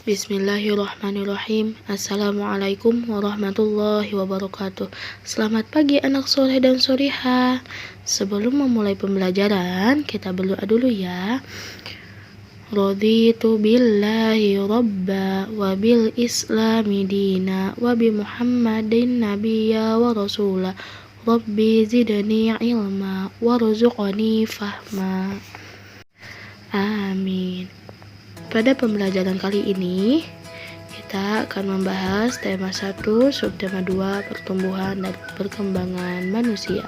Bismillahirrahmanirrahim. Assalamualaikum warahmatullahi wabarakatuh. Selamat pagi anak soleh dan solihah. Sebelum memulai pembelajaran, kita berdoa dulu ya. Raditu billahi robba wa bil islami dina wa bi muhammadin nabiyya wa rasula. Rabbi zidni ilma warzuqni fahma. Amin. Pada pembelajaran kali ini, kita akan membahas tema 1, subtema 2, pertumbuhan dan perkembangan manusia.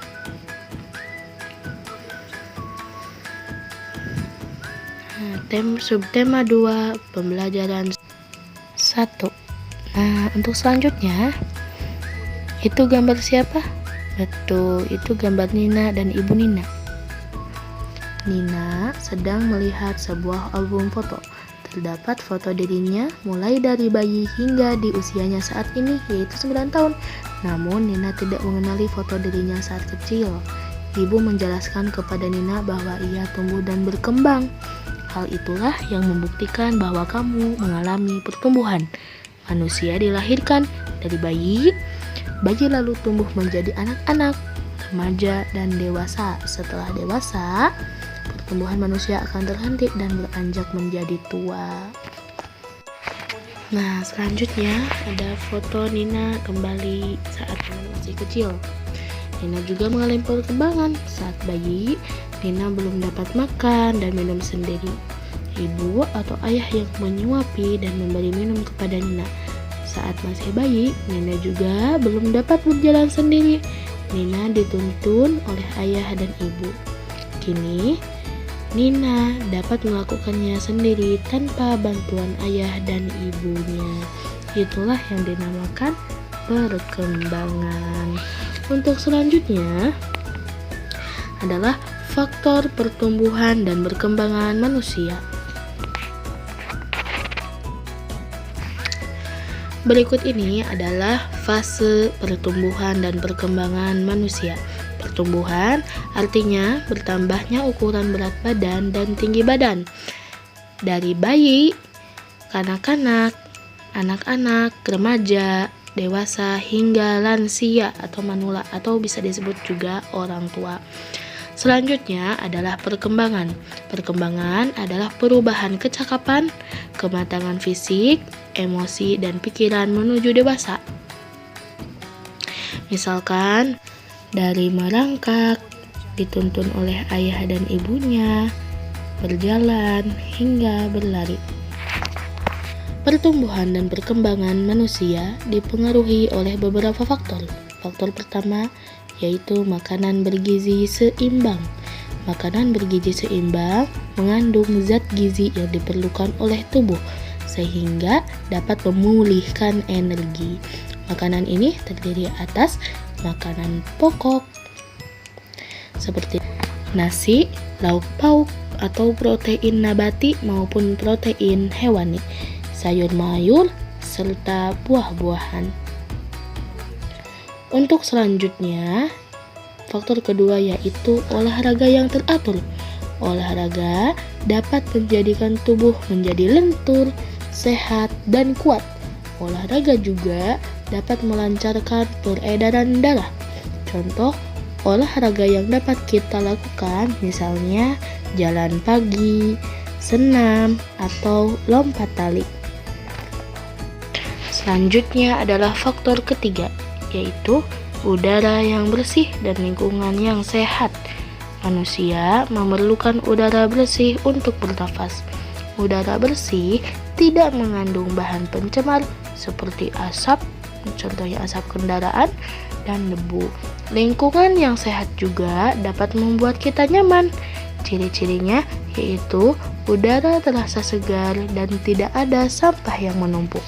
Subtema 2, pembelajaran 1. Nah, untuk selanjutnya, itu gambar siapa? Betul, itu gambar Nina dan Ibu Nina. Nina sedang melihat sebuah album foto. Terdapat foto dirinya mulai dari bayi hingga di usianya saat ini, yaitu 9 tahun. Namun Nina tidak mengenali foto dirinya saat kecil. Ibu menjelaskan kepada Nina bahwa ia tumbuh dan berkembang. Hal itulah yang membuktikan bahwa kamu mengalami pertumbuhan. Manusia dilahirkan dari bayi lalu tumbuh menjadi anak-anak, remaja, dan dewasa. Setelah dewasa, pertumbuhan manusia akan terhenti dan beranjak menjadi tua. Nah, selanjutnya ada foto Nina kembali saat masih kecil. Nina juga mengalami perkembangan. Saat bayi, Nina belum dapat makan dan minum sendiri. Ibu atau ayah yang menyuapi dan memberi minum kepada Nina. Saat masih bayi, Nina juga belum dapat berjalan sendiri. Nina dituntun oleh ayah dan ibu. Kini, Nina dapat melakukannya sendiri tanpa bantuan ayah dan ibunya. Itulah yang dinamakan perkembangan. Untuk selanjutnya adalah faktor pertumbuhan dan perkembangan manusia. Berikut ini adalah fase pertumbuhan dan perkembangan manusia. Pertumbuhan artinya bertambahnya ukuran berat badan dan tinggi badan. Dari bayi, kanak-kanak, anak-anak, remaja, dewasa, hingga lansia atau manula atau bisa disebut juga orang tua. Selanjutnya adalah perkembangan. Perkembangan adalah perubahan kecakapan, kematangan fisik, emosi, dan pikiran menuju dewasa. Misalkan, dari merangkak, dituntun oleh ayah dan ibunya, berjalan, hingga berlari. Pertumbuhan dan perkembangan manusia dipengaruhi oleh beberapa faktor. Faktor pertama yaitu makanan bergizi seimbang. Makanan bergizi seimbang mengandung zat gizi yang diperlukan oleh tubuh sehingga dapat memulihkan energi. Makanan ini terdiri atas makanan pokok seperti nasi, lauk pauk atau protein nabati maupun protein hewani, sayur mayur, serta buah-buahan. Untuk selanjutnya, faktor kedua yaitu olahraga yang teratur. Olahraga dapat menjadikan tubuh menjadi lentur, sehat, dan kuat. Olahraga juga dapat melancarkan peredaran darah. Contoh olahraga yang dapat kita lakukan misalnya jalan pagi, senam, atau lompat tali. Selanjutnya adalah faktor ketiga, yaitu udara yang bersih dan lingkungan yang sehat. Manusia memerlukan udara bersih untuk bernafas. Udara bersih tidak mengandung bahan pencemar seperti asap, contohnya asap kendaraan, dan debu. Lingkungan yang sehat juga dapat membuat kita nyaman. Ciri-cirinya yaitu udara terasa segar dan tidak ada sampah yang menumpuk.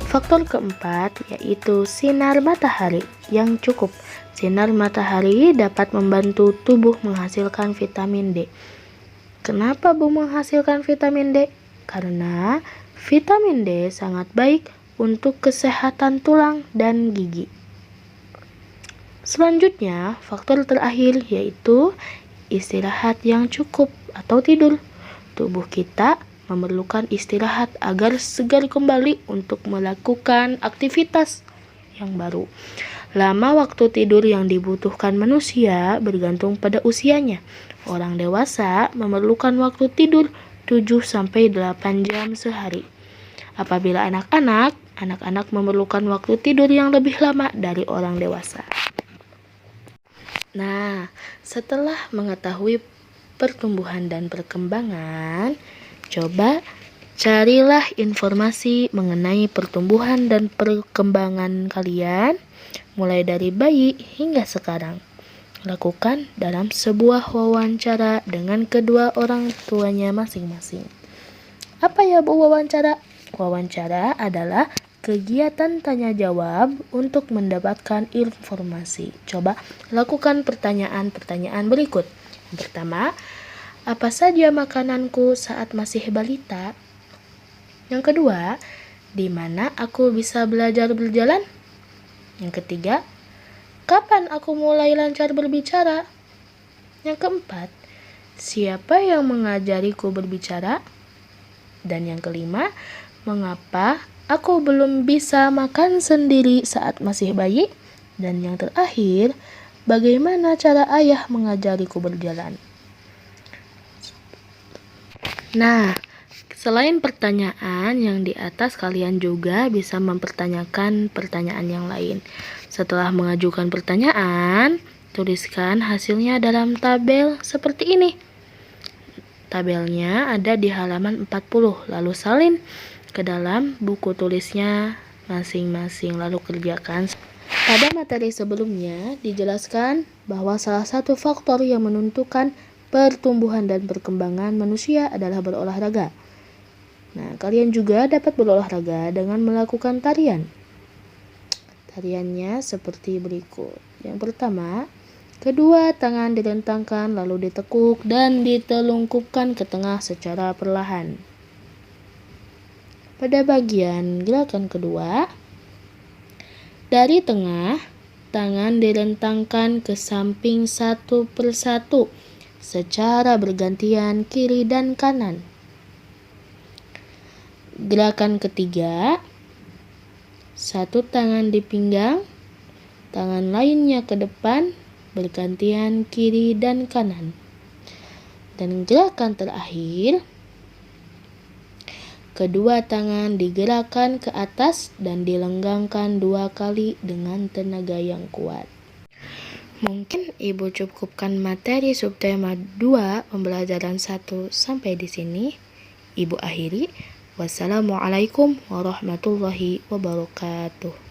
Faktor keempat yaitu sinar matahari yang cukup. Sinar matahari dapat membantu tubuh menghasilkan vitamin D. Kenapa menghasilkan vitamin D? Karena vitamin D sangat baik untuk kesehatan tulang dan gigi. Selanjutnya, faktor terakhir yaitu istirahat yang cukup atau tidur. Tubuh kita memerlukan istirahat agar segar kembali untuk melakukan aktivitas yang baru. Lama waktu tidur yang dibutuhkan manusia bergantung pada usianya. Orang dewasa memerlukan waktu tidur 7-8 jam sehari. Apabila anak-anak memerlukan waktu tidur yang lebih lama dari orang dewasa. Nah, setelah mengetahui pertumbuhan dan perkembangan, coba carilah informasi mengenai pertumbuhan dan perkembangan kalian mulai dari bayi hingga sekarang. Lakukan dalam sebuah wawancara dengan kedua orang tuanya masing-masing. Apa ya Bu wawancara? Wawancara adalah kegiatan tanya jawab untuk mendapatkan informasi. Coba lakukan pertanyaan-pertanyaan berikut. Yang pertama, apa saja makananku saat masih balita? Yang kedua, di mana aku bisa belajar berjalan? Yang ketiga, kapan aku mulai lancar berbicara? Yang keempat, siapa yang mengajariku berbicara? Dan yang kelima, mengapa aku belum bisa makan sendiri saat masih bayi? Dan yang terakhir, bagaimana cara ayah mengajariku berjalan? Nah, selain pertanyaan yang di atas, kalian juga bisa mempertanyakan pertanyaan yang lain. Setelah mengajukan pertanyaan, tuliskan hasilnya dalam tabel seperti ini. Tabelnya ada di halaman 40, lalu salin ke dalam buku tulisnya masing-masing, lalu kerjakan. Pada materi sebelumnya dijelaskan bahwa salah satu faktor yang menentukan pertumbuhan dan perkembangan manusia adalah berolahraga. Nah, kalian juga dapat berolahraga dengan melakukan tarian. Tariannya seperti berikut. Yang pertama, kedua tangan direntangkan lalu ditekuk dan ditelungkupkan ke tengah secara perlahan. Pada bagian gerakan kedua, dari tengah, tangan direntangkan ke samping satu persatu secara bergantian kiri dan kanan. Gerakan ketiga, satu tangan di pinggang, tangan lainnya ke depan, bergantian kiri dan kanan. Dan gerakan terakhir, kedua tangan digerakkan ke atas dan dilenggangkan 2 kali dengan tenaga yang kuat. Mungkin Ibu cukupkan materi subtema 2 pembelajaran 1 sampai di sini. Ibu akhiri. Wassalamualaikum warahmatullahi wabarakatuh.